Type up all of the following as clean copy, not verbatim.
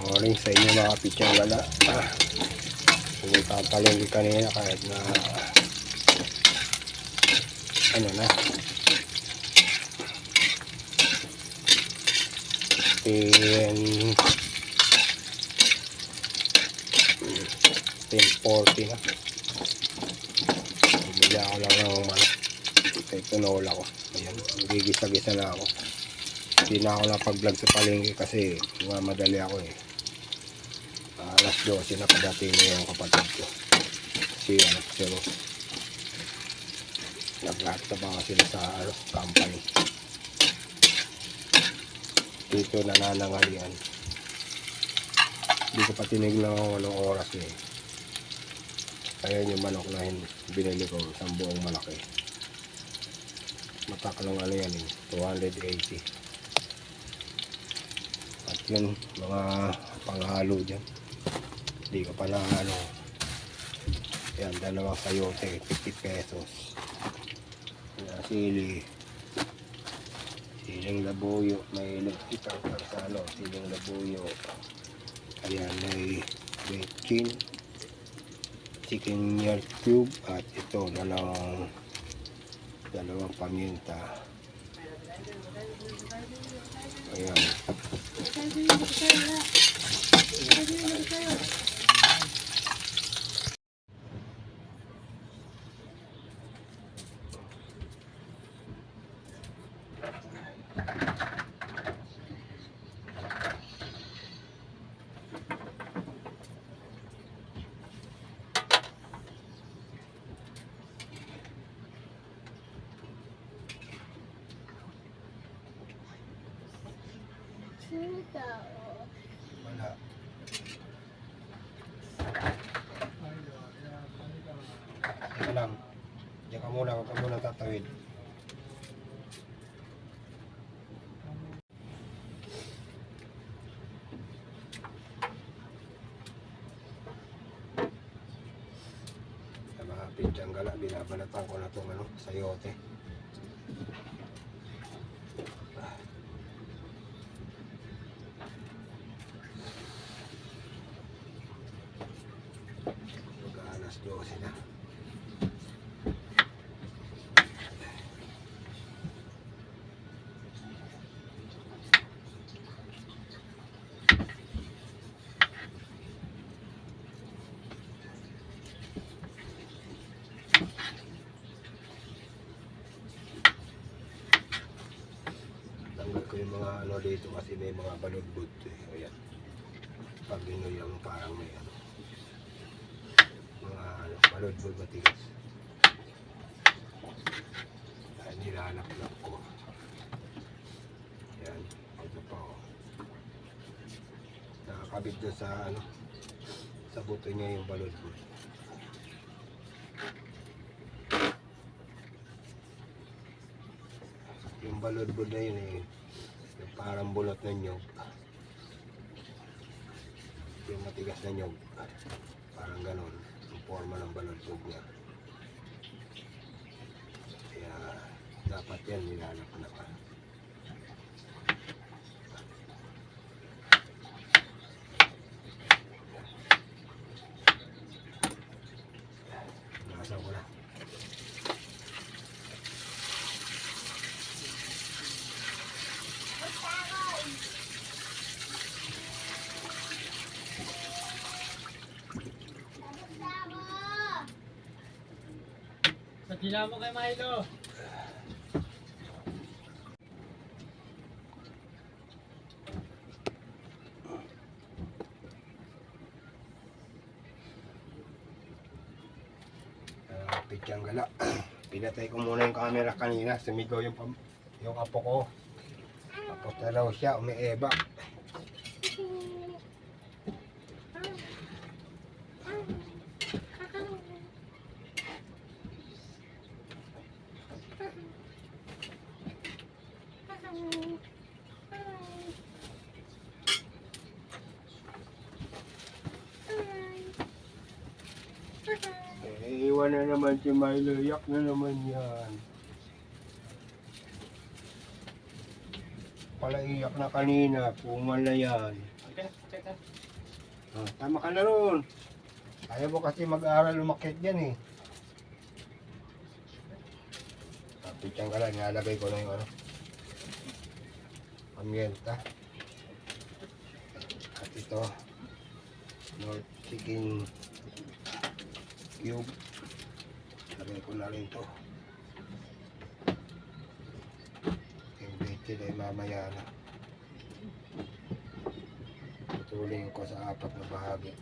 Morning sa inyo mga pichang gala. Pumunta ang palengke kanina kahit na ano na 10:40 na. Bumili ako lang ng manok. Kaya tinola ko. Ayan, gigisa-gisa na ako. Hindi na ako napag-vlog sa palengke kasi madali ako eh. Alas 12 na padating na yung kapatid ko. Si pero naglahat na ba sila sa company. Dito nananangalian. Hindi ko pa tinignan kung anong oras eh. Ayan yung manok na binili ko, isang buong malaki. Matak lang ano yan eh, 280. At yun, mga panghalo dyan. Hindi ko pa na ano. Yan, dalawang sayote, 50 pesos. Yan, siling labuyo, may itang parsalo, siling labuyo. Ayan, may bacon, chicken meal cube, at ito, dalawang paminta. Ayan. Wala. Ito lang. Diyan ka muna, huwag ka muna tatawid. Sa mga pidyang gala, binabalatan ko na itong sayote. Alas 12 na. Tanggal ko yung mga dito kasi may mga baludbud eh. Ayan. Pag yun yung parang may baludbud matigas. Ayan, nilalap-lap ko. Ayan, ito pa oh. Nakakabit doon sa buto niya yung baludbud. Yung baludbud na yun eh, yung parang bulot na nyog. Yung matigas na nyog. Parang ganon. Yung forma ng baludbud niya. Kaya dapat yan nilalap na pa. Nasa ko na. Pagkila mo kay Milo. Pityang gala. Pinatay ko muna yung camera kanina. Sumigaw yung apo ko. Tapos na raw siya, umieba. Iwan na naman si Milo, yak na naman yan. pala iyak na kanina. Pumal na yan. Tama ka na ron. Ayaw mo kasi mag-aaral umakyat dyan eh. Pityang ka lang, nilalagay ko na yung ano. Pamienta. At ito, North Chicken Cube. Lagay ko na rin ito. Yung bacon ay mamaya na. Tutulin ko sa 4 na bahagi.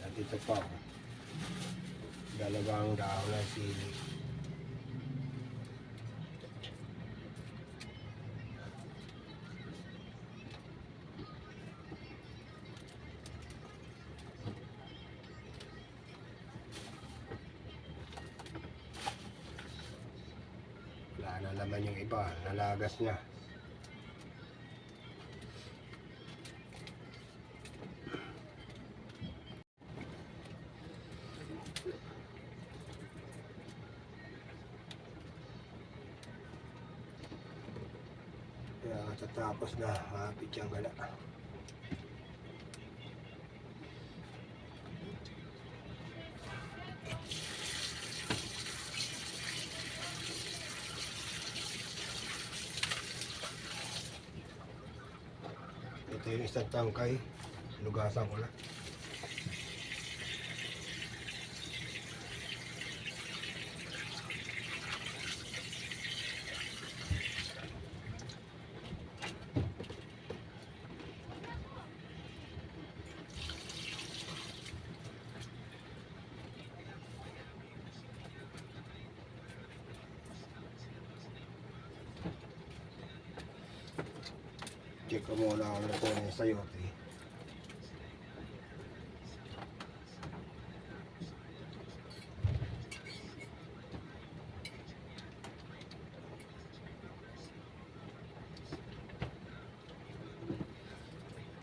At ito pa, dalawang dahon ng sili. Wala na naman yung iba, nalagas niya. Kaya tatapos na, hapit siyang gala. Ito yung isang tangkay, lugasan ko na. Check ko muna ako na ito ng sayote.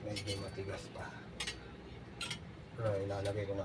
Medyo matigas pa. Pero ilalagay ko na.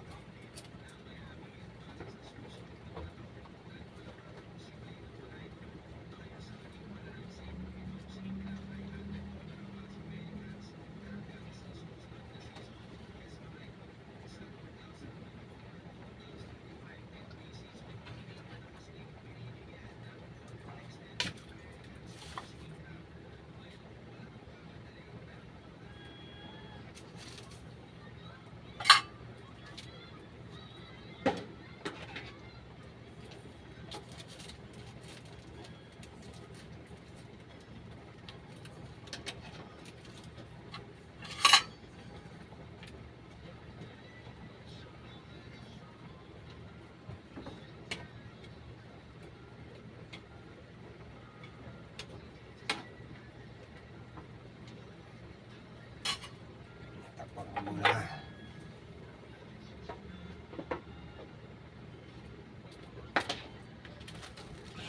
Muna.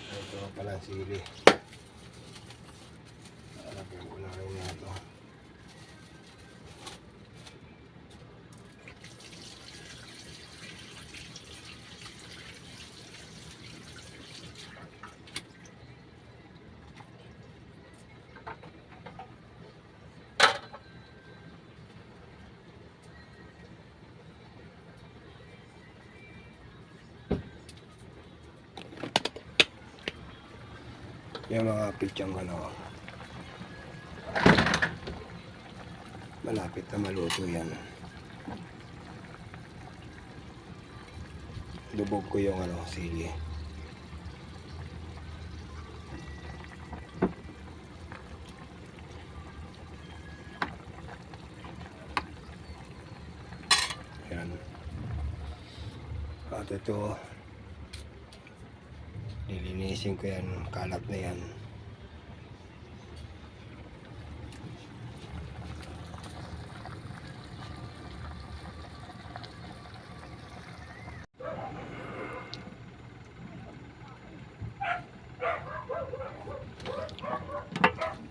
Ito pala sili. Lagyan ko na rin ito. Yung mga pityang ano, malapit na maluto yan. Lubog ko yung ano, sili. Yan. At ito, nilinisin ko yan, kalat na yan.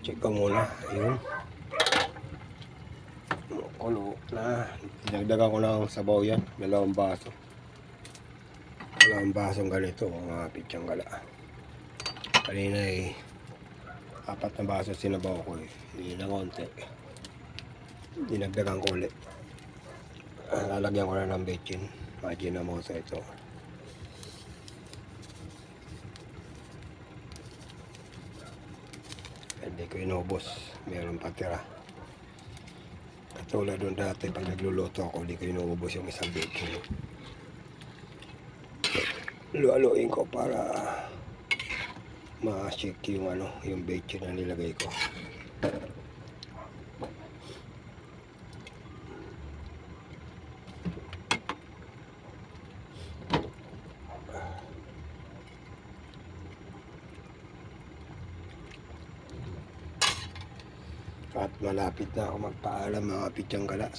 Check ko muna, ayun. Kulo na, dinagdagan ko ng sabaw yan, 2 baso. 2 basong ganito, mga pityang gala. Kanina apat na baso sinabaw ko hindi na konti. Dinagdagan ko ulit. Lalagyan ko na ng bechin. Ajinomoto ito. Hindi ko inubos. Meron pa tira. Katulad doon dati pag nagluluto ako, hindi ko inubos yung isang bechin. Lualuin ko para ma-check yung bechin na nilagay ko. At malapit na ako magpaalam mga Pitsanggala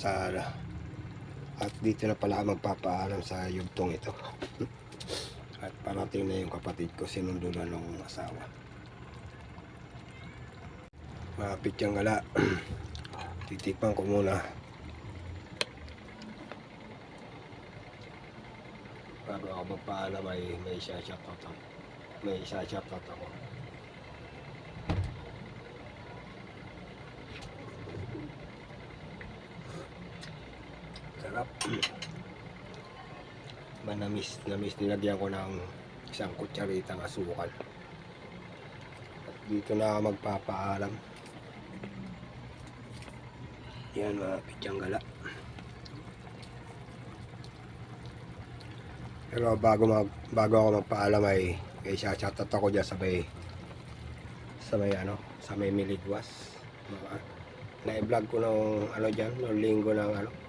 at dito na pala magpapaalam sa yugtong ito. At parating na yung kapatid ko, sinundo na ng asawa. Mga Pitsanggala, titikman ko muna bago ako magpaalam. May isa-shoutout ako. Sarap. Manamis nilagyan ko ng isang kutsaritang asukal. At dito na ako magpapaalam. Yan mga Pitsanggala. Pero bago ako magpaalam ay shoutout ako dyan sa may Miligwas. Na-vlog ko nung dyan, nung linggo ng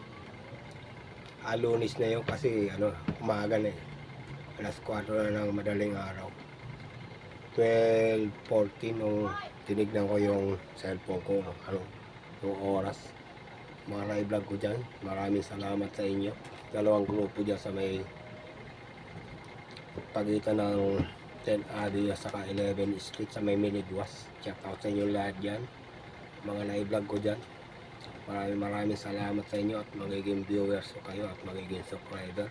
Lunes na yun kasi umaga na alas 4 na ng madaling araw. 12:14 nung tinignan ko yung cellphone ko, yung oras. Mga na-vlog ko dyan. Maraming salamat sa inyo. Dalawang grupo dyan sa may pagitan ng 10 Avenue saka 11 Street sa may Miligwas. Shout out sa inyo lahat dyan. Mga na-vlog ko dyan. Maraming salamat sa inyo at magiging viewers ko kayo at magiging subscriber.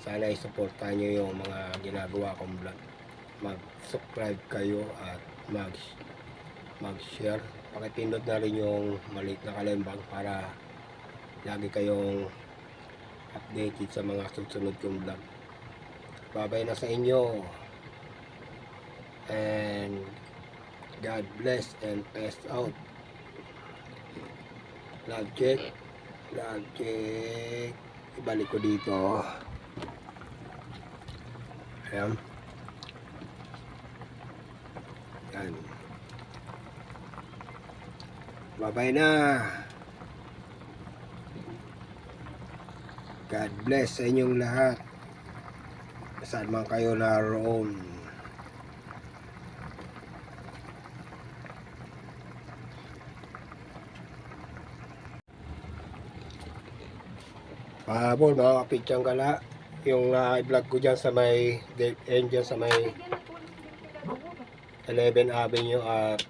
Sana i-supportan nyo yung mga ginagawa kong vlog. Mag-subscribe kayo at mag-share. Pakipindot na rin yung maliit na kalembang para lagi kayong updated sa mga susunod kong vlog. Babay na sa inyo. And God bless and peace out. Love check. Ibalik ko dito. Ayan. Yan. Bye-bye na. God bless sa inyong lahat. Saan man kayo naroon. Pahabol mga Pitsanggala, yung i-vlog ko dyan sa may dead end dyan sa may 11 Avenue at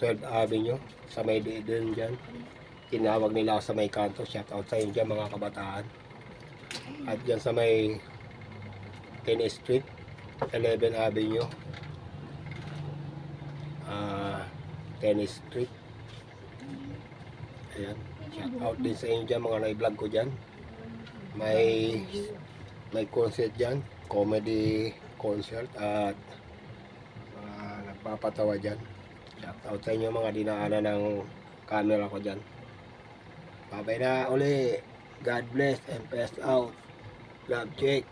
12 Avenue sa may dead end dyan. Tinawag nila sa may kanto. Shout out sa inyo dyan mga kabataan. At dyan sa may 10 Street 11 Avenue 10 Street. Ayan. Shout out din sa inyo dyan mga na-vlog ko dyan. May concert dyan, comedy concert at nagpapatawa dyan. Shout out sa inyo mga dinaanan ng camera ko dyan. Babay na uli. God bless and peace out. Love check.